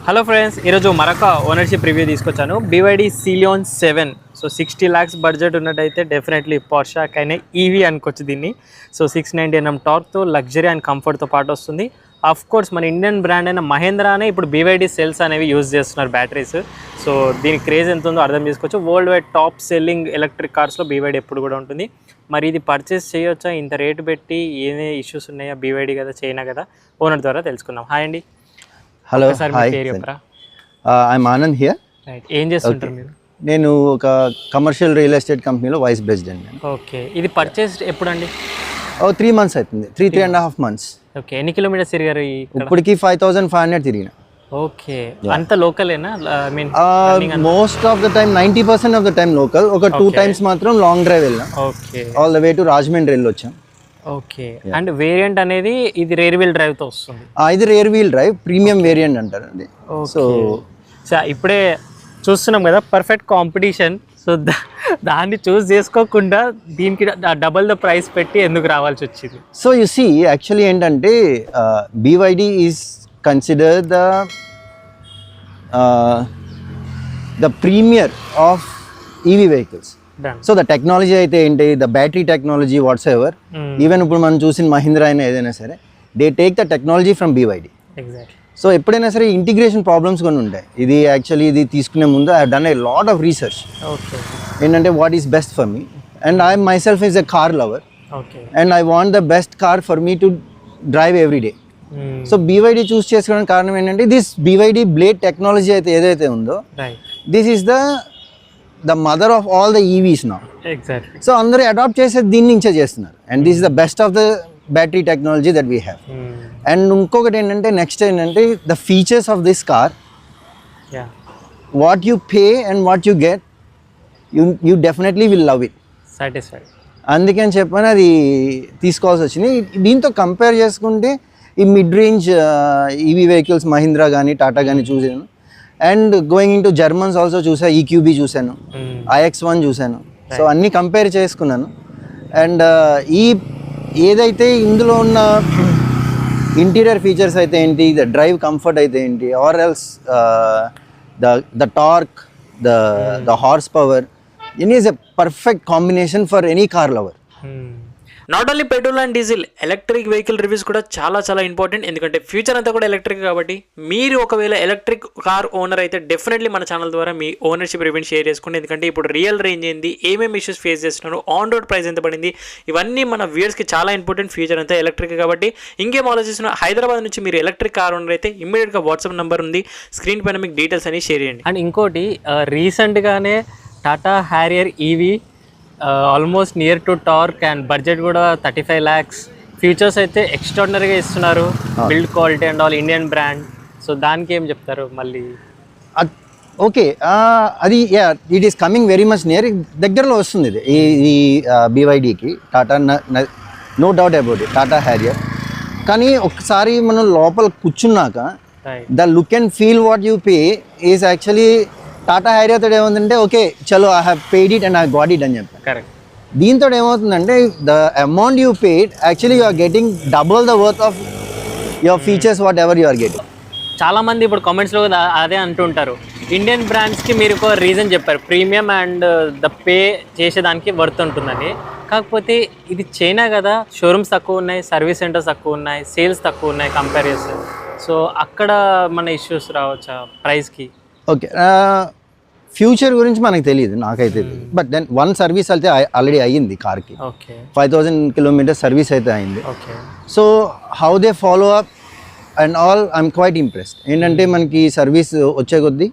Hello friends, ఈరోజు మరొక ownership review తీసుకొచ్చాను. BYD Celeon 7. So 60 lakhs budget ఉన్నట్టయితే డెఫినెట్లీ పోర్షా కైనా ఈవీ అనుకోవచ్చు దీన్ని. సో 690 Nm టార్క్తో లగ్జరీ అండ్ కంఫర్ట్తో పాటు వస్తుంది. ఆఫ్ కోర్స్ మన ఇండియన్ బ్రాండ్ అయిన మహేంద్రానే ఇప్పుడు BYD సెల్స్ అనేవి యూజ్ చేస్తున్నారు బ్యాటరీస్. సో దీని క్రేజ్ ఎంత ఉందో అర్థం చేసుకోవచ్చు. Worldwide top selling electric కార్స్లో BYD ఎప్పుడు కూడా ఉంటుంది. మరి ఇది పర్చేస్ చేయొచ్చా, ఇంత రేటు పెట్టి ఏమే ఇష్యూస్ ఉన్నాయా? BYD కదా, చైనా కదా, ఓనర్ ద్వారా తెలుసుకుందాం. హాయ్ అండి. Hello, I'm Anand here. ఏం చేస్తుంటారు మీరు? నేను ఒక కమర్షియల్ రియల్ ఎస్టేట్ కంపెనీలో వైస్ ప్రెసిడెంట్. ఓకే, ఇది పర్చేస్ ఎప్పుడండి? 3 months అవుతుంది, 3.5 months. ఓకే, ఎన్ని కిలోమీటర్స్ తిరిగారు? ఇప్పటికి 5500 తిరిగిన. ఓకే, అంత లోకలేనా? I mean most of the time 90% of the time local. ఒక 2 times మాత్రం లాంగ్ డ్రైవ్ వెళ్ళాం. Okay, all the way to Rajahmundry వెళ్ళి వచ్చాం. ఓకే, అండ్ వేరియంట్ అనేది ఇది రేర్ వీల్ డ్రైవ్ తో వస్తుంది. ఇది rear wheel drive premium variant అంటారు అది. సో ఇప్పుడే చూస్తున్నాం కదా, పర్ఫెక్ట్ కాంపిటీషన్. సో దాన్ని చూస్ చేసుకోకుండా దీనికి డబల్ ద ప్రైస్ పెట్టి ఎందుకు రావాల్సి వచ్చింది? సో యు సీ, యాక్చువల్లీ ఏంటంటే BYD is consider the premier of EV vehicles. So the technology అయితే ఏంటి, the battery technology what's ever, even ఇప్పుడు మనం చూసిన మహీంద్రా అయినా ఏదైనా సరే, they take the technology from BYD. So ఎప్పుడైనా సరే ఇంటిగ్రేషన్ ప్రాబ్లమ్స్ కొన్ని ఉంటాయి. ఇది యాక్చువల్లీ ఇది తీసుకునే ముందు I have done a lot of research. ఏంటంటే what is best for me, and I myself is a car lover, and I want the best car for me to drive every day. So BYD choose చేసుకోవడానికి కారణం ఏంటంటే this BYD blade technology అయితే ఏదైతే ఉందో, this is the mother of all the EVs now. Exactly. So అందరూ adapt చేసేది దీని నుంచే చేస్తున్నారు, and this is the best of the battery technology that we have. And ఇంకొకటి ఏంటంటే, నెక్స్ట్ ఏంటంటే the features of this car, what you pay and what you get, you definitely will love it. Satisfied. అందుకని చెప్పని అది తీసుకోవాల్సి వచ్చింది. దీంతో compare చేసుకుంటే ఈ mid range EV vehicles Mahindra కానీ టాటా కానీ చూసాను, and going in to Germans also చూసా, EQB చూశాను, iX1 చూశాను. సో అన్నీ కంపేర్ చేసుకున్నాను. అండ్ ఏదైతే ఇందులో ఉన్న ఇంటీరియర్ ఫీచర్స్ అయితే ఏంటి, ద డ్రైవ్ కంఫర్ట్ అయితే ఏంటి, or else the torque, the horse power, it is a perfect combination for any car lover. Not only petrol and diesel, electric vehicle reviews కూడా చాలా చాలా ఇంపార్టెంట్. ఎందుకంటే ఫ్యూచర్ అంతా కూడా ఎలక్ట్రిక్ కాబట్టి, మీరు ఒకవేళ ఎలక్ట్రిక్ కార్ ఓనర్ అయితే డెఫినెట్లీ మన ఛానల్ ద్వారా మీ ఓనర్షిప్ రివ్యూని షేర్ చేసుకోండి. ఎందుకంటే ఇప్పుడు రియల్ రేంజ్ ఏంది, ఏమేమి ఇష్యూస్ ఫేస్ చేస్తున్నారు, ఆన్ రోడ్ ప్రైస్ ఎంత పడింది, ఇవన్నీ మన వ్యూయర్స్కి చాలా ఇంపార్టెంట్. ఫ్యూచర్ అంతా ఎలక్ట్రిక్ కాబట్టి ఇంకేం ఆలోచిస్తున్నా, హైదరాబాద్ నుంచి మీరు ఎలక్ట్రిక్ కార్ ఓనర్ అయితే ఇమ్మీడియట్గా వాట్సాప్ నెంబర్ ఉంది, స్క్రీన్ పైన మీకు డీటెయిల్స్ అని షేర్ చేయండి. అండ్ ఇంకోటి, రీసెంట్గానే Tata Harrier EV almost near to torque and budget కూడా 35 lakhs. ఫీచర్స్ అయితే ఎక్స్ట్రాడినరీగా ఇస్తున్నారు, build quality and all Indian brand. So దానికి ఏం చెప్తారు మళ్ళీ? ఓకే, అది it is coming very much near, దగ్గరలో వస్తుంది ఇది ఈ BYDకి Tata, no doubt about it, Tata Harrier. కానీ ఒకసారి మనం లోపల కూర్చున్నాక the look and feel what you pay is actually Tata Harrier తోడు ఏమవుతుందంటే, ఓకే చలో I have paid it and I got it అని చెప్పాను. కరెక్ట్. దీంతో ఏమవుతుందంటే, the amount you paid actually you are getting double the worth of your features whatever you are getting. చాలామంది ఇప్పుడు కామెంట్స్లో అదే అంటుంటారు, ఇండియన్ బ్రాండ్స్కి మీరు ఒక రీజన్ చెప్పారు, ప్రీమియం అండ్ ద పే చేసేదానికి వర్త్ ఉంటుందని. కాకపోతే ఇది చైనా కదా, షోరూమ్స్ తక్కువ ఉన్నాయి, సర్వీస్ సెంటర్స్ తక్కువ ఉన్నాయి, సేల్స్ తక్కువ ఉన్నాయి కంపేర్ చేస్తే. సో అక్కడ మన ఇష్యూస్ రావచ్చా ప్రైస్కి? ఓకే, ఫ్యూచర్ గురించి మనకు తెలియదు, నాకైతే తెలియదు. బట్ దెన్ వన్ సర్వీస్ అయితే ఆల్రెడీ అయ్యింది కార్కి. 5000 kilometers సర్వీస్ అయితే అయింది. So how they follow up and all, I'm quite impressed. ఏంటంటే మనకి సర్వీస్ వచ్చే కొద్దీ,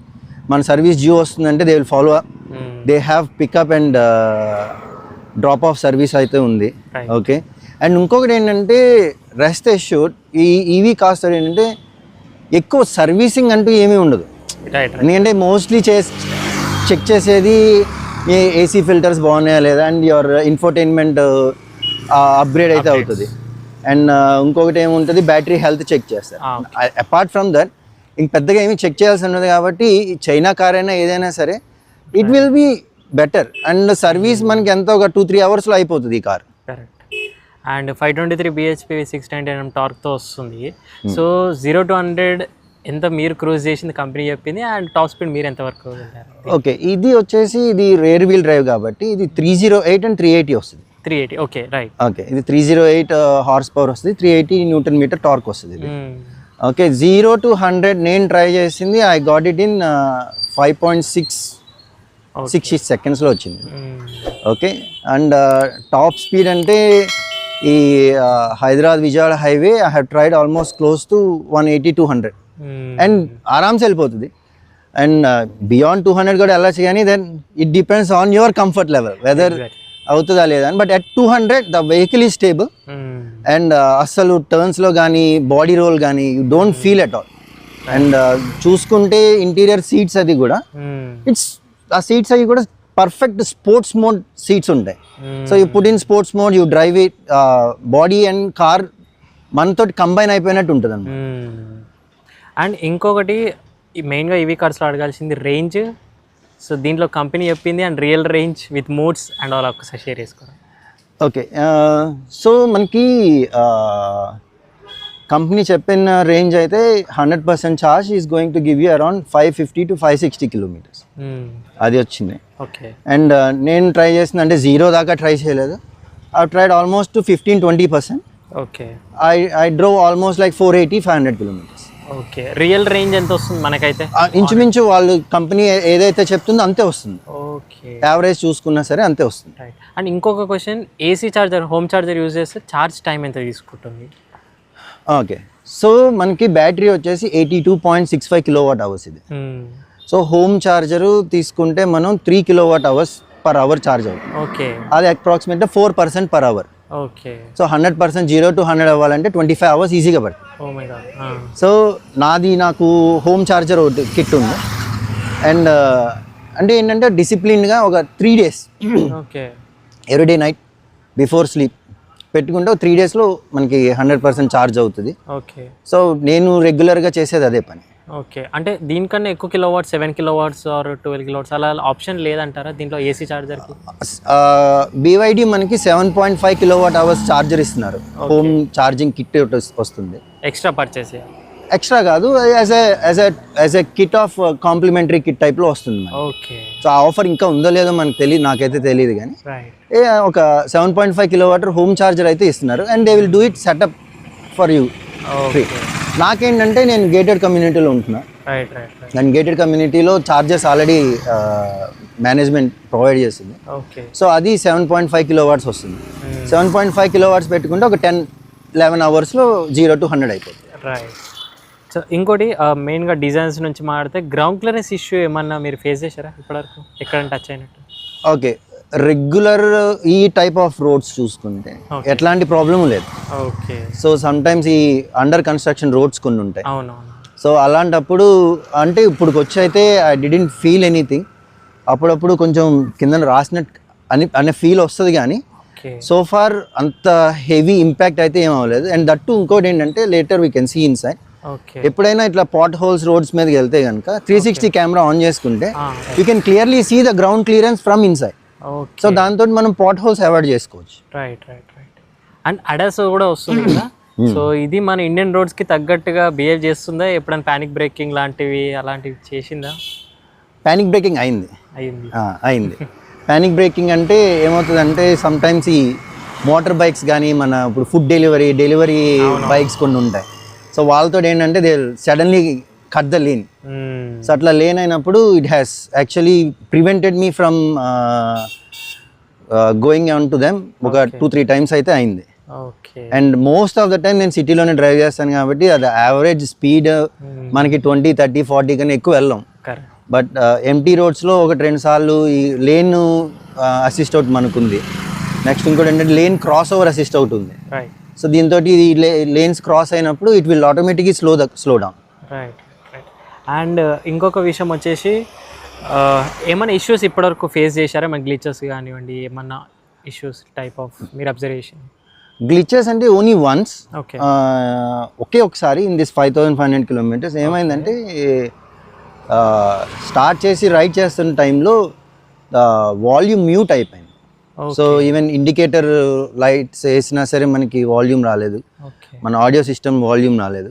మన సర్వీస్ జియో వస్తుందంటే they will follow up, they have pickup and drop off service అయితే ఉంది. ఓకే, అండ్ ఇంకొకటి ఏంటంటే రెస్ట్ అష్యూర్డ్, ఈ EV కాస్ట్ ఏంటంటే ఎక్కువ సర్వీసింగ్ అంటూ ఏమీ ఉండదు. ఎందుకంటే మోస్ట్లీ చెక్ చేసేది AC ఫిల్టర్స్ బాగున్నాయా లేదా, అండ్ యువర్ ఇన్ఫోటైన్మెంట్ అప్గ్రేడ్ అయితే అవుతుంది. అండ్ ఇంకొకటి ఏముంటుంది, బ్యాటరీ హెల్త్ చెక్ చేస్తారు. అపార్ట్ ఫ్రమ్ దట్ ఇంక పెద్దగా ఏమి చెక్ చేయాల్సి ఉండదు. కాబట్టి చైనా కార్ అయినా ఏదైనా సరే it will be better. And service మనకి ఎంత ఒక 2-3 hours అయిపోతుంది ఈ కార్. అండ్ 523 bhp 690 Nm టార్క్తో వస్తుంది. సో 0 to 100 ఎంత మీరు క్రూజ్ చేసింది కంపెనీ చెప్పింది అండ్ టాప్ స్పీడ్ మీరు ఎంతవరకు వెళ్ళారు? ఓకే, ఇది వచ్చేసి ఇది రేర్ వీల్ డ్రైవ్ కాబట్టి ఇది 308 అండ్ 380 వస్తుంది. 380, ఓకే రైట్. ఓకే, ఇది 308 హార్స్ పవర్ వస్తుంది, 380 న్యూటన్ మీటర్ టార్క్ వస్తుంది ఇది. ఓకే, 0 to 100 నేను ట్రై చేసింది, ఐ గాట్ ఇట్ ఇన్ 5.6 సెకండ్స్లో వచ్చింది. ఓకే, అండ్ టాప్ స్పీడ్ అంటే ఈ Hyderabad Vijayawada highway I have tried almost close to 180-200 and ఆరామ్స్ వెళ్ళిపోతుంది. అండ్ బియాండ్ 200 కూడా వెళ్ళచ్చు, కానీ then it depends on your comfort level whether అవుతుందా లేదా అని. But at 200 the vehicle is stable and అస్సలు టర్న్స్లో కానీ బాడీ రోల్ కానీ you don't feel at all. And చూసుకుంటే ఇంటీరియర్ సీట్స్ అది కూడా ఇట్స్ ఆ సీట్స్ అవి కూడా పర్ఫెక్ట్ స్పోర్ట్స్ మోడ్ సీట్స్ ఉంటాయి. So you put in sports mode, you drive it, body and car మనతో కంబైన్ అయిపోయినట్టు ఉంటుంది అన్నమాట. అండ్ ఇంకొకటి మెయిన్గా ఈవీ కార్స్లో అడగాల్సింది రేంజ్. సో దీంట్లో కంపెనీ చెప్పింది and real range with modes and all ఒక్కసారి షేర్ చేసుకోండి. ఓకే, సో మనకి కంపెనీ చెప్పిన రేంజ్ అయితే 100% charge is going to give you around 550 to 560 kilometres అది వచ్చింది. ఓకే, అండ్ నేను ట్రై చేసింది అంటే 0 దాకా ట్రై చేయలేదు, I tried almost to 15-20%. Okay, I drove almost like 480-500 kilometres. Okay, real range ఎంత వస్తుంది మనకైతే? ఇంచుమించు వాళ్ళు కంపెనీ ఏదైతే చెప్తుందో అంతే వస్తుంది. ఓకే, యావరేజ్ చూసుకున్నా సరే అంతే వస్తుంది. రైట్. అండ్ ఇంకొక question, AC charger home charger use చేస్తే ఛార్జ్ టైం ఎంత తీసుకుంటుంది? ఓకే, సో మనకి బ్యాటరీ వచ్చేసి 82.65 kWh ఇది. సో హోమ్ చార్జరు తీసుకుంటే మనం 3 kWh per hour ఛార్జ్ అవుతుంది. ఓకే, అది అప్రాక్సిమేట్గా 4% per hour. Okay, so 100% 0 to 100 అవ్వాలంటే 25 hours ఈజీగా పడుతుంది. Oh my God. సో నాకు హోమ్ చార్జర్ కిట్ ఉంది. అండ్ అంటే ఏంటంటే డిసిప్లిన్గా ఒక 3 days okay, everyday night before sleep పెట్టుకుంటే 3 daysలో మనకి 100% ఛార్జ్ అవుతుంది. ఓకే, సో నేను రెగ్యులర్గా చేసేది అదే పని. ఓకే, అంటే దీనికన్నా ఎక్కువ కిలోవాట్స్ 7 kilowatts ఆర్ 12 kilowatts అలా ఆప్షన్ లేదంటారా దీంట్లో ఏసీ చార్జర్కి? BYD మనకి 7.5 kWh చార్జర్ ఇస్తున్నారు, హోమ్ ఛార్జింగ్ కిట్ వస్తుంది. ఎక్స్ట్రా పర్చేస్ చేయాలి? ఎక్స్ట్రా కాదు, as a kit of complimentary kit టైప్లో వస్తుంది. ఓకే, సో ఆ ఆఫర్ ఇంకా ఉందో లేదో మనకు తెలియదు, నాకైతే తెలియదు, కానీ రైట్, ఒక 7.5 kWh హోమ్ చార్జర్ అయితే ఇస్తున్నారు. And they will do it setup for you free. నాకేంటంటే నేను గేటెడ్ కమ్యూనిటీలో ఉంటున్నా. Right right right. నేను గేటెడ్ కమ్యూనిటీలో చార్జెస్ ఆల్రెడీ మేనేజ్మెంట్ ప్రొవైడ్ చేస్తుంది. ఓకే, సో అది 7.5 kW వస్తుంది. 7.5 kW పెట్టుకుంటే ఒక 10-11 అవర్స్లో 0 to 100 అయిపోతుంది. రైట్. సో ఇంకోటి మెయిన్గా డిజైన్స్ నుంచి మాట్లాడితే గ్రౌండ్ క్లియరెన్స్ ఇష్యూ ఏమన్నా మీరు ఫేస్ చేశారా ఇప్పటివరకు ఎక్కడంటే టచ్ అయినట్టు? ఓకే, రెగ్యులర్ ఈ టైప్ ఆఫ్ రోడ్స్ చూసుకుంటే ఎట్లాంటి ప్రాబ్లం లేదు. ఓకే, సో సమ్ టైమ్స్ ఈ అండర్ కన్స్ట్రక్షన్ రోడ్స్ కొన్ని ఉంటాయి. అవునవును. సో అలాంటప్పుడు అంటే ఇప్పుడు వచ్చి అయితే ఐ డిడెంట్ ఫీల్ ఎనీథింగ్. అప్పుడప్పుడు కొంచెం కింద రాసినట్టు అనే ఫీల్ వస్తుంది, కానీ సో ఫార్ అంత హెవీ ఇంపాక్ట్ అయితే ఏం అవ్వలేదు. అండ్ దట్టు ఇంకోటి ఏంటంటే later we can see inside. ఎప్పుడైనా ఇట్లా పాట్ హోల్స్ రోడ్స్ మీదకి వెళ్తే కనుక 360 కెమెరా ఆన్ చేసుకుంటే you can clearly see the ground clearance from inside. So దాంతో మనం పాట్ హోల్స్ అవాయిడ్ చేసుకోవచ్చు. Right right right. And ADAS కూడా వస్తుంది కదా, సో ఇది మన ఇండియన్ రోడ్స్ కి తగ్గట్టుగా బిహేవ్ చేస్తుందా? ఎప్పుడైనా పానిక్ బ్రేకింగ్ అలాంటివి చేసిందా? పానిక్ బ్రేకింగ్ అయింది. పానిక్ బ్రేకింగ్ అంటే ఏమవుతుందంటే సమ్ టైమ్స్ ఈ మోటార్ బైక్స్ కానీ మన ఇప్పుడు ఫుడ్ డెలివరీ బైక్స్ కొన్ని ఉంటాయి. సో వాళ్ళతో ఏంటంటే they suddenly cut the lane. So అట్లా లేన్ అయినప్పుడు it has actually prevented me from going on to them. ఒక 2-3 times అయితే అయింది. And most of the time నేను సిటీలోనే డ్రైవ్ చేస్తాను కాబట్టి అది యావరేజ్ స్పీడ్ మనకి 20, 30, 40 కన్నా ఎక్కువ వెళ్ళాం. బట్ ఎంటీ రోడ్స్లో 1-2 సార్లు ఈ లేన్ అసిస్ట్ అవుట్ మనకుంది. నెక్స్ట్ ఇంకోటి ఏంటంటే lane cross over assist out ఉంది. సో దీంతో లేన్స్ క్రాస్ అయినప్పుడు ఇట్ విల్ ఆటోమేటిక్గా slow down. Right right. And ఇంకొక విషయం వచ్చేసి ఏమైనా ఇష్యూస్ ఇప్పటివరకు ఫేస్ చేశారా? మన గ్లిచెస్ కానివ్వండి, ఏమన్నా ఇష్యూస్ టైప్ ఆఫ్ మీరు అబ్జర్వేషన్? గ్లిచెస్ అంటే ఓన్లీ వన్స్, ఒకసారి ఇన్ దిస్ 5500 kilometers ఏమైందంటే స్టార్ట్ చేసి రైడ్ చేస్తున్న టైంలో వాల్యూమ్ మ్యూట్ అయిపోయింది. సో ఈవెన్ ఇండికేటర్ లైట్స్ వేసినా సరే మనకి వాల్యూమ్ రాలేదు, మన ఆడియో సిస్టమ్ వాల్యూమ్ రాలేదు.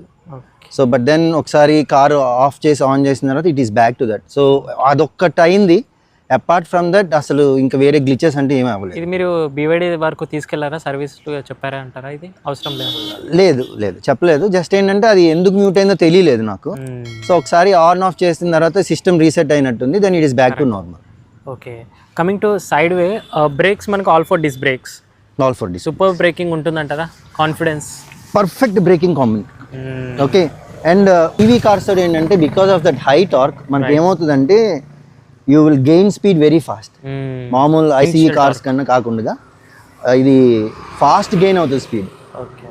సో బట్ దెన్ ఒకసారి కారు ఆఫ్ చేసి ఆన్ చేసిన తర్వాత it is back to that. So అదొక్కటి అయింది. అపార్ట్ ఫ్రమ్ దట్ అసలు ఇంకా వేరే గ్లిచెస్ అంటే ఏమీ అవ్వలేదు. ఇది మీరు BYD వరకు తీసుకెళ్లారా, సర్వీస్లు చెప్పారా అంటారా? ఇది అవసరం లేదు చెప్పలేదు. జస్ట్ ఏంటంటే అది ఎందుకు మ్యూట్ అయిందో తెలియలేదు నాకు. సో ఒకసారి ఆన్ ఆఫ్ చేసిన తర్వాత సిస్టమ్ రీసెట్ అయినట్టుంది. Then it is back to normal. Okay, coming to side way brakes, మనకు all four disc brakes, super braking ఉంటుందంటారా? Confidence, perfect braking combination. Okay, and EV cars ఏంటంటే because of that high torque మనకి ఏమవుతుందంటే you will gain speed very fast. మామూలు ICE cars కన్నా కాకుండా ఇది fast gain అవుతుంది speed.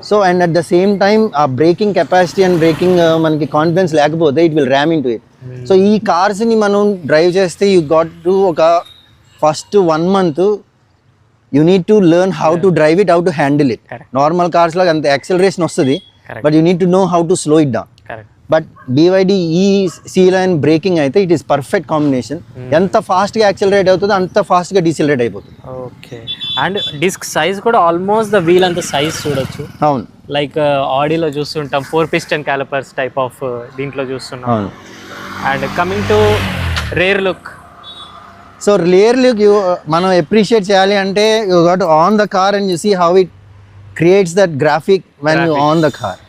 So and at the same time ఆ బ్రేకింగ్ కెపాసిటీ అండ్ బ్రేకింగ్ మనకి కాన్ఫిడెన్స్ లేకపోతే it will RAM in to it. So ఈ కార్స్ని మనం డ్రైవ్ చేస్తే యూ గాట్ టు ఒక first 1 month you need to learn how to drive it, how to handle it. Normal cars లాగా అంత acceleration వస్తుంది, but you need to know how to slow it down. But BYD ఈ see line breaking అయితే it is perfect combination. ఎంత ఫాస్ట్గా accelerate అవుతుందో అంత ఫాస్ట్గా డీసెలరేట్ అయిపోతుంది. ఓకే, అండ్ డిస్క్ సైజ్ కూడా ఆల్మోస్ట్ ద వీల్ అంత సైజ్ చూడొచ్చు. అవును, లైక్ ఆడీలో చూస్తుంటాం 4 piston calipers టైప్ ఆఫ్ దీంట్లో చూస్తున్నాం. అవును. And coming to rear look, so rear look మనం అప్రిషియేట్ చేయాలి అంటే you got on the car and you see how it creates that graphic when you on the car.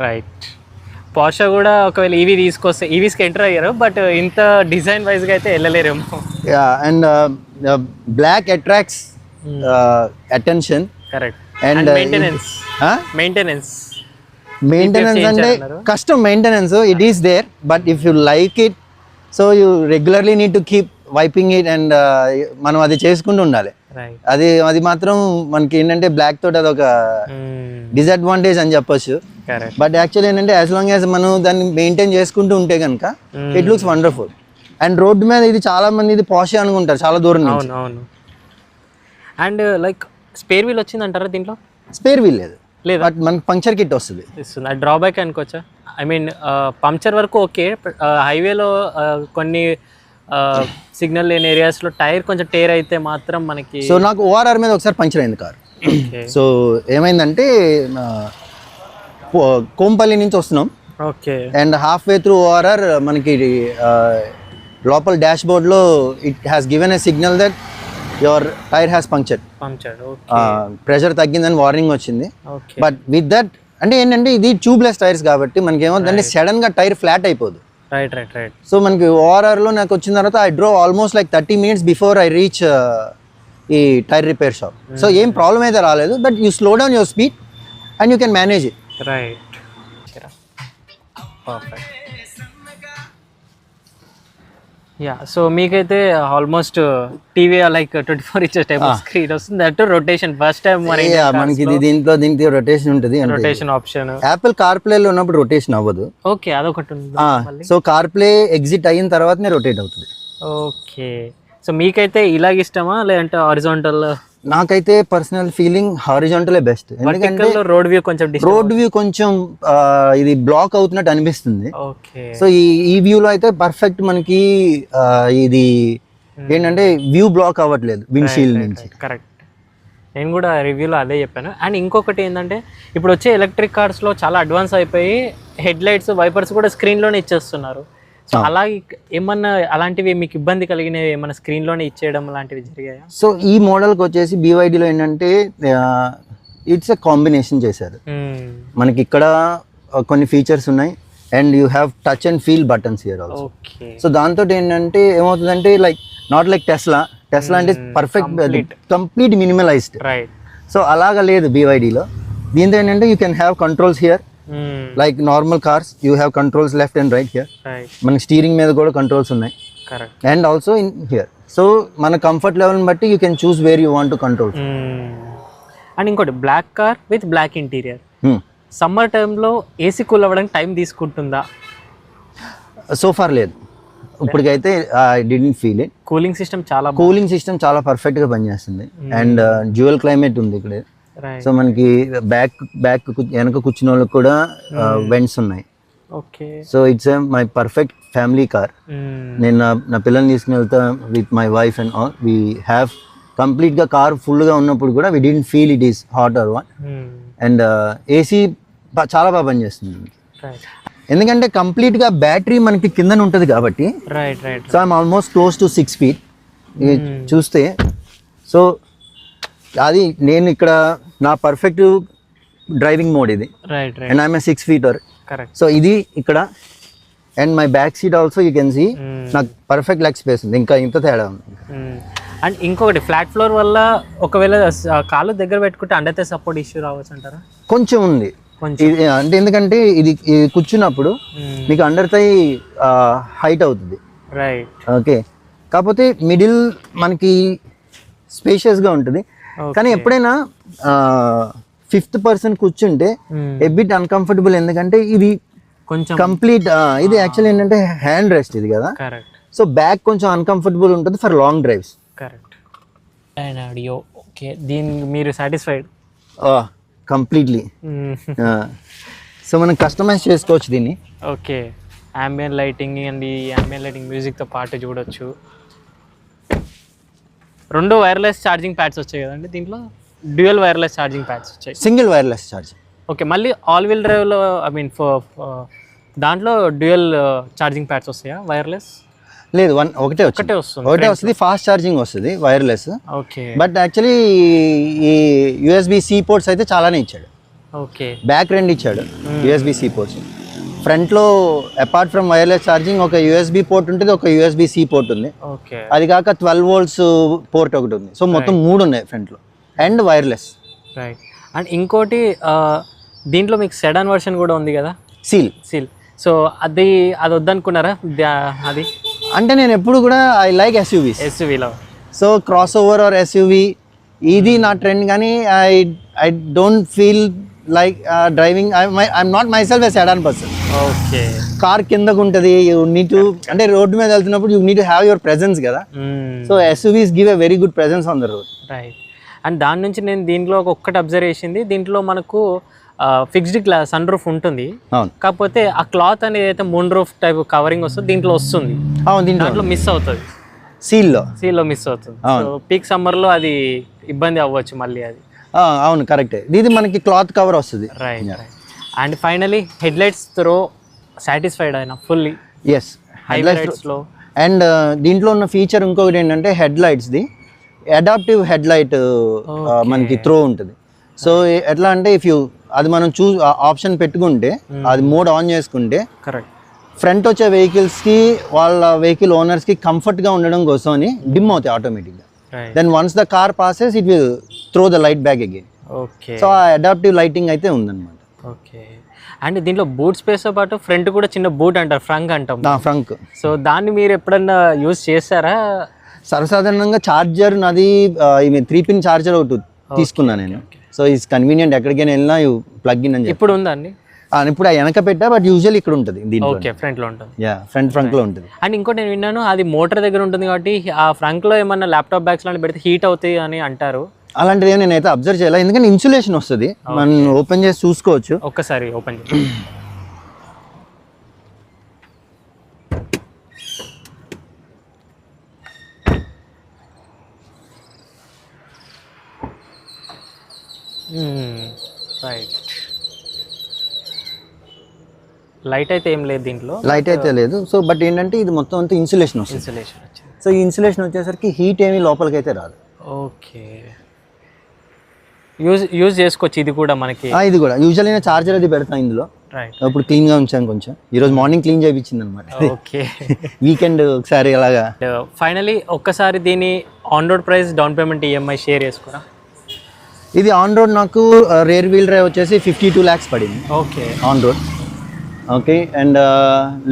Right. Porsche కూడా ఒకవేళ EV తీసుకొస్తే ఈవీస్కి ఎంటర్ అయ్యారు, but ఇంత design వైజ్గా అయితే వెళ్ళలేరేమో. Yeah, and black attracts attention. Correct. And maintenance అంటే కష్టం maintenance, it is there, but if you like it so you regularly need to keep wiping it and మనం అది చేసుకుంటూ ఉండాలి. అది మాత్రం మనకి ఏంటంటే బ్లాక్ తోటి అదొక డిసడ్వాంటేజ్ అని చెప్పొచ్చు. బట్ యాక్చువల్లీ ఏంటంటే యాజ్ లాంగ్ యాజ్ మనం దాన్ని మెయింటైన్ చేసుకుంటూ ఉంటే కనుక it looks wonderful. And road మీద ఇది చాలా మంది ఇది పోషే అనుకుంటారు చాలా దూరం నుంచి. అవును. అండ్ లైక్ స్పేర్ వీల్ వచ్చిందంటారా దీంట్లో? స్పేర్ వీల్ లేదు, బట్ మనకి పంక్చర్ కిట్ వస్తుంది. అది డ్రాబ్యాక్ అనుకోవచ్చా? ఐ మీన్ పంక్చర్ వరకు ఓకే, హైవేలో కొన్ని సిగ్నల్ లేని ఏరియాస్లో టైర్ కొంచెం టేర్ అయితే మాత్రం మనకి. సో నాకు ORR మీద ఒకసారి పంక్చర్ అయింది కార్. సో ఏమైందంటే కోంపల్లి నుంచి వస్తున్నాం. Okay, and halfway through ORR మనకి లోపల డాష్ బోర్డ్లో it has given a signal that your tyre has punctured. Pressure తగ్గిందని వార్నింగ్ వచ్చింది. బట్ విత్ దట్ అంటే ఏంటంటే ఇది ట్యూబ్లెస్ టైర్స్ కాబట్టి మనకి ఏమవుతుందంటే సడన్ గా టైర్ ఫ్లాట్ అయిపోదు. రైట్. సో మనకి ORRలో నాకు వచ్చిన తర్వాత I drove almost like 30 minutes before I reach ఈ టైర్ రిపేర్ షాప్. సో ఏం ప్రాబ్లం అయితే రాలేదు, but you slow down your speed and you can manage it. Right, perfect. Yeah, so మీకైతే almost TV like 24 inches type screen వస్తుంది, that rotation first time మనకి దీంట్లో rotation ఉంటుంది. Rotation option Apple CarPlay లో ఉన్నప్పుడు rotation అవ్వదు. Okay, అదొకటి ఉంది. సో కార్ ప్లే ఎగ్జిట్ అయిన తర్వాతనే రొటేట్ అవుతుంది. ఓకే, సో మీకైతే ఇలాగ ఇష్టమా లేదంటే హారిజాంటల్? నాకైతే పర్సనల్ ఫీలింగ్ హారిజాంటలే బెస్ట్. ఎందుకంటే రోడ్ వ్యూ కొంచెం ఇది బ్లాక్ అవుతున్నట్టు అనిపిస్తుంది. సో ఈ వ్యూలో అయితే పర్ఫెక్ట్ మనకి ఇది ఏంటంటే వ్యూ బ్లాక్ అవ్వట్లేదు విండ్షీల్డ్ నుంచి. కరెక్ట్, నేను కూడా రివ్యూలో అదే చెప్పాను. అండ్ ఇంకొకటి ఏంటంటే ఇప్పుడు వచ్చే ఎలక్ట్రిక్ కార్స్లో చాలా అడ్వాన్స్ అయిపోయి హెడ్ లైట్స్ వైపర్స్ కూడా స్క్రీన్లోనే ఇచ్చేస్తున్నారు. సో అలాగే ఏమన్నా అలాంటివి మీకు ఇబ్బంది కలిగినవి ఏమన్నా స్క్రీన్లోనే ఇచ్చేయడం లాంటివి జరిగాయా? సో ఈ మోడల్కి వచ్చేసి BYDలో ఏంటంటే ఇట్స్ ఎ కాంబినేషన్ చేశారు. మనకి ఇక్కడ కొన్ని ఫీచర్స్ ఉన్నాయి and you have touch and feel buttons here also. So దాంతో ఏంటంటే ఏమవుతుందంటే లైక్ నాట్ లైక్ టెస్లా అంటే పర్ఫెక్ట్ కంప్లీట్ మినిమలైజ్డ్. సో అలాగా లేదు BYDలో. దీంతో ఏంటంటే you can have controls here like normal cars you have controls left and right here. మనకి steering మీద కూడా కంట్రోల్స్ ఉన్నాయి and also in here. So మన కంఫర్ట్ లెవెల్ని బట్టి you can choose where you want to control. And ఇంకోటి black car with black interior, summer టైంలో AC cool అవ్వడానికి టైం తీసుకుంటుందా? సో ఫార్ లేదు, ఇప్పటికైతే I didn't feel it. Cooling system చాలా పర్ఫెక్ట్గా పనిచేస్తుంది అండ్ డ్యూయల్ క్లైమేట్ ఉంది ఇక్కడ. సో మనకి బ్యాక్ వెనక కూర్చున్న వాళ్ళకి కూడా వెంట్స్ ఉన్నాయి. So it's my perfect family car. నేను నా పిల్లల్ని తీసుకుని వెళ్తా with my wife and all. We have కంప్లీట్గా కార్ ఫుల్గా ఉన్నప్పుడు కూడా we don't feel it is hot or one. And AC చాలా బాగా పనిచేస్తుంది. ఎందుకంటే కంప్లీట్గా బ్యాటరీ మనకి కిందన ఉంటుంది కాబట్టి. So I'm almost close to 6 feet చూస్తే. సో అది నేను ఇక్కడ నా పర్ఫెక్ట్ డ్రైవింగ్ మోడ్ ఇది. And I'm 6 feeter. సో ఇది ఇక్కడ. And my back seat also you can see నాకు పర్ఫెక్ట్ లెగ్ స్పేస్ ఉంది. ఇంకా ఇంత తేడా ఉంది. అండ్ ఇంకొకటి ఫ్లాట్ ఫ్లోర్ వల్ల ఒకవేళ కాళ్ళు దగ్గర పెట్టుకుంటే అండర్తే సపోర్ట్ ఇష్యూ రావచ్చు అంటారా? కొంచెం ఉంది. అంటే ఎందుకంటే ఇది కూర్చున్నప్పుడు మీకు అండర్ థై హైట్ అవుతుంది. ఓకే, కాకపోతే మిడిల్ మనకి స్పేషియస్గా ఉంటుంది. కానీ ఎప్పుడైనా 5th person కూర్చుంటే ఎబిట్ అన్కంఫర్టబుల్. ఎందుకంటే ఇది కొంచెం కంప్లీట్ ఇది యాక్చువల్లీ ఏంటంటే హ్యాండ్ రెస్ట్ ఇది కదా. సో బ్యాక్ కొంచెం అన్కంఫర్టబుల్ ఉంటుంది for long drives. Correct. And audio okay, దీన్ని మీరు సాటిస్ఫైడ్? కంప్లీట్లీ. సో మనం కస్టమైజ్ చేసుకోవచ్చు దీన్ని. ఓకే, ambient లైటింగ్ అండ్ ఈ ambient లైటింగ్ మ్యూజిక్తో పాటు చూడొచ్చు. 2 వైర్లెస్ ఛార్జింగ్ ప్యాడ్స్ వచ్చాయి కదండి దీంట్లో. డ్యూయల్ వైర్లెస్ ఛార్జింగ్ ప్యాడ్స్ వచ్చాయి. Single wireless charging. ఓకే, మళ్ళీ ఆల్ వీల్ డ్రైవ్లో ఐ మీన్ దాంట్లో డ్యూయల్ ఛార్జింగ్ ప్యాడ్స్ వస్తాయా వైర్లెస్? లేదు, ఒకటే వస్తుంది. ఫాస్ట్ ఛార్జింగ్ వస్తుంది వైర్లెస్. ఓకే, బట్ యాక్చువల్లీ ఈ USB-C పోర్ట్స్ అయితే చాలానే ఇచ్చాడు. ఓకే, బ్యాక్ 2 ఇచ్చాడు USB-C పోర్ట్స్. ఫ్రంట్లో అపార్ట్ ఫ్రమ్ వైర్లెస్ ఛార్జింగ్ ఒక USB పోర్ట్ ఉంటుంది, ఒక USB-C పోర్ట్ ఉంది. ఓకే, అది కాక 12 volts పోర్ట్ ఒకటి ఉంది. సో మొత్తం 3 ఉన్నాయి ఫ్రంట్లో అండ్ వైర్లెస్. రైట్. అండ్ ఇంకోటి దీంట్లో మీకు సెడాన్ వర్షన్ కూడా ఉంది కదా, సీల్. సో అది వద్దనుకున్నారా? అది అంటే నేను ఎప్పుడు కూడా ఐ లైక్ SUVలో. So crossover or SUV ఇది నా ట్రెండ్. కానీ I don't feel like driving. I'm not myself a sedan person. Okay, car కిందకు ఉంటుంది. యూ నీడ్ టు అంటే రోడ్డు మీద వెళ్తున్నప్పుడు you need to have your presence కదా. So SUVs give a very good presence on the road. Right. And దాని నుంచి నేను దీంట్లో ఒక్కటి అబ్జర్వ్ చేసింది, దీంట్లో మనకు ఫిక్స్డ్ సన్ రూఫ్ ఉంటుంది. కాకపోతే ఆ క్లాత్ అనేది అయితే మూన్ రూఫ్ టైప్ కవరింగ్ వస్తుంది దీంట్లో వస్తుంది. దీంట్లో మిస్ అవుతుంది, సీల్లో మిస్ అవుతుంది. సో పీక్ సమ్మర్లో అది ఇబ్బంది అవ్వచ్చు మళ్ళీ అది. అవును, కరెక్టే. ఇది మనకి క్లాత్ కవర్ వస్తుంది. Right. And finally headlights తో సాటిస్ఫైడ్ అయినా ఫుల్లీ? ఎస్, హెడ్ లైట్స్లో. అండ్ దీంట్లో ఉన్న ఫీచర్ ఇంకొకటి ఏంటంటే హెడ్ లైట్స్ది అడాప్టివ్ హెడ్ లైట్ మనకి త్రో ఉంటుంది. సో ఎట్లా అంటే ఇఫ్ యూ అది మనం ఆప్షన్ పెట్టుకుంటే అది మోడ్ ఆన్ చేసుకుంటే కరెక్ట్ ఫ్రంట్ వచ్చే వెహికల్స్కి వాళ్ళ వెహికల్ ఓనర్స్కి కంఫర్ట్గా ఉండడం కోసం అని డిమ్ అవుతాయి ఆటోమేటిక్గా. Then once the car passes it will throw the light back again. Okay, so ఆ అడాప్టివ్ లైటింగ్ అయితే ఉందన్నమాట. ఓకే. అండ్ దీంట్లో బూట్ స్పేస్తో పాటు ఫ్రంట్ కూడా చిన్న బూట్ అంటారు, ఫ్రంక్ అంటాం. ఫ్రంక్. సో దాన్ని మీరు ఎప్పుడన్నా యూజ్ చేస్తారా? సర్వసాధారణంగా ఛార్జర్ నాది 3-pin ఛార్జర్ ఒకటి తీసుకున్నాను నేను. సో ఇట్స్ కన్వీనియంట్, ఎక్కడికైనా వెళ్ళినా ప్లగ్ ఇన్ అని. ఇప్పుడు ఉందా అండి? ఇప్పుడు వెనక పెట్టా, బట్ యూజువల్ ఇక్కడ ఉంటుంది. ఓకే, ఫ్రంట్లో ఉంటుంది. ఫ్రంట్ లో ఉంటుంది. అండ్ ఇంకోటి నేను విన్నాను, అది మోటార్ దగ్గర ఉంటుంది కాబట్టి ఆ ఫ్రంట్ లో ఏమన్నా ల్యాప్టాప్ బ్యాగ్స్ లాంటి పెడితే హీట్ అవుతాయి అని అంటారు. అలాంటిది నేనైతే అబ్జర్వ్ చేయాలి, ఎందుకంటే ఇన్సులేషన్ వస్తుంది. మనం ఓపెన్ చేసి చూసుకోవచ్చు. ఒక్కసారి ఓపెన్ చేసి రైట్. లైట్ అయితే ఏం లేదు దీంట్లో, లైట్ అయితే లేదు. సో బట్ ఏంటంటే ఇది మొత్తం అంతా ఇన్సులేషన్ వస్తుంది. సో ఈ ఇన్సులేషన్ వచ్చేసరికి హీట్ ఏమీ లోపలికి అయితే రాదు. ఓకే, యూజ్ చేసుకోవచ్చు ఇది కూడా మనకి. ఇది కూడా యూజువల్లీ నేను చార్జర్ అది పెడతాను ఇందులో. ఇప్పుడు క్లీన్గా ఉంచాను, కొంచెం ఈరోజు మార్నింగ్ క్లీన్ చేయించింది అనమాట. ఓకే, వీకెండ్ ఒకసారి అలాగా. ఫైనలీ ఒక్కసారి దీని on road price, down payment, EMI share చేసుకోరా? ఇది ఆన్ రోడ్ నాకు రేర్ వీల్ డ్రైవ్ వచ్చేసి 52 lakhs పడింది. Okay, on road. Okay, and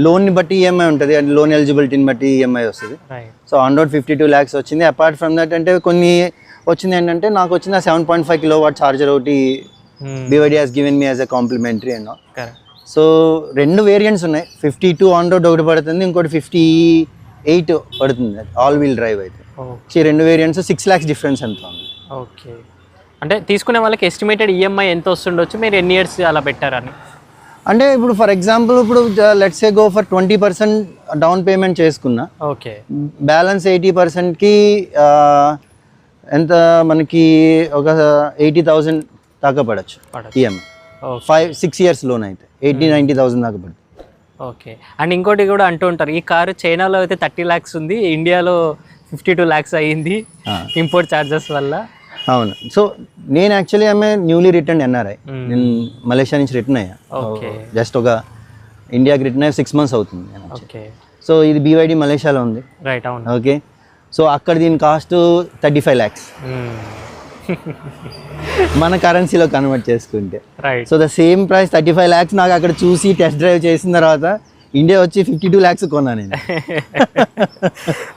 లోన్ని బట్టి EMI ఉంటుంది, అండ్ లోన్ ఎలిజిబిలిటీని బట్టి EMI వస్తుంది. సో ఆన్ రోడ్ 52 lakhs వచ్చింది. అపార్ట్ ఫ్రమ్ దట్ అంటే కొన్ని వచ్చింది ఏంటంటే నాకు వచ్చిన 7.5 kW ఛార్జర్ ఒకటి BYD has given me as a complimentary and all. So 2 variants ఉన్నాయి. 52 ఆన్ రోడ్ ఒకటి పడుతుంది, ఇంకోటి 58 పడుతుంది ఆల్ వీల్ డ్రైవ్ అయితే. 2 వేరియంట్స్ 6 lakhs డిఫరెన్స్ ఎంత ఉంది. ఓకే, అంటే తీసుకునే వాళ్ళకి ఎస్టిమేటెడ్ EMI ఎంత వస్తుండొచ్చు, మీరు ఎన్ని ఇయర్స్ అలా పెట్టారని? అంటే ఇప్పుడు ఫర్ ఎగ్జాంపుల్ ఇప్పుడు let's say go for 20% down payment చేసుకున్నా. ఓకే, బ్యాలెన్స్ 80%కి ఎంత మనకి ఒక 80,000 దాకా పడచ్చు ఈఎంఐ. 5-6 years లోన్ అయితే 80,000-90,000 దాకా పడుతుంది. ఓకే. అండ్ ఇంకోటి కూడా అంటూ ఉంటారు, ఈ కారు చైనాలో అయితే 30 lakhs ఉంది, ఇండియాలో 52 lakhs అయ్యింది ఇంపోర్ట్ ఛార్జెస్ వల్ల. అవును. సో నేను యాక్చువల్లీ ఆమె న్యూలీ రిటర్న్ ఎన్ఆర్ఐ. నేను మలేషియా నుంచి రిటర్న్ అయ్యా. జస్ట్ ఒక ఇండియాకి రిటర్న్ అయ్యి 6 months అవుతుంది. ఓకే. సో ఇది BYD మలేషియాలో ఉంది. రైట్. అవును. ఓకే. సో అక్కడ దీని కాస్ట్ 35 lakhs మన కరెన్సీలో కన్వర్ట్ చేసుకుంటే. Right. So the same price 35 lakhs నాకు అక్కడ చూసి టెస్ట్ డ్రైవ్ చేసిన తర్వాత ఇండియా వచ్చి 52 lakhs కొన్నాను నేను.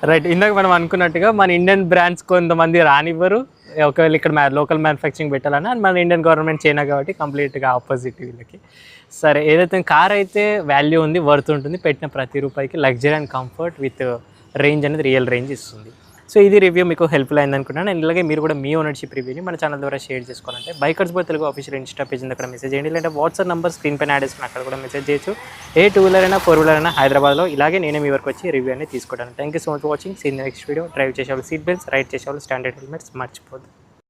రైట్. ఇందాక మనం అనుకున్నట్టుగా మన ఇండియన్ బ్రాండ్స్ కొంతమంది రానివ్వరు, ఒకవేళ ఇక్కడ లోకల్ మ్యానుఫ్యాక్చరింగ్ పెట్టాలని. అండ్ మన ఇండియన్ గవర్నమెంట్ చైనా కాబట్టి కంప్లీట్గా ఆపోజిట్ వీళ్ళకి. సరే, ఏదైతే కార్ అయితే వాల్యూ ఉంది, వర్త్ ఉంటుంది, పెట్టిన ప్రతి రూపాయికి luxury and comfort with range అనేది రియల్ రేంజ్ ఇస్తుంది. సో ఇది రివ్యూ మీకు హెల్ప్ఫుల్ అయింది అనుకుంటున్నాను. అండ్ ఇలాగే మీరు కూడా మీ ఓనర్షిప్ రివ్యూని మన ఛానల్ ద్వారా షేర్ చేసుకోవాలంటే bikers boy Telugu official insta page ఉంది, అక్కడ మెసేజ్ చేయండి. లేదంటే వాట్సాప్ నెంబర్ స్క్రీన్ పైన యాడ్ చేసుకుని అక్కడ కూడా మెసేజ్ చేయొచ్చు. ఏ 2-wheeler అయినా 4-wheeler అయినా హైదరాబాద్లో ఇలాగే నేనే మీ వరకు వచ్చి రివ్యూ అనేది తీసుకుంటాను. Thank you so much for watching. See next video. Drive చేసేవాళ్ళు సీట్ బెల్ట్స్, రైడ్ చేసేవాళ్ళు స్టాండర్డ్ హెల్మెట్స్ మర్చిపోద్దు.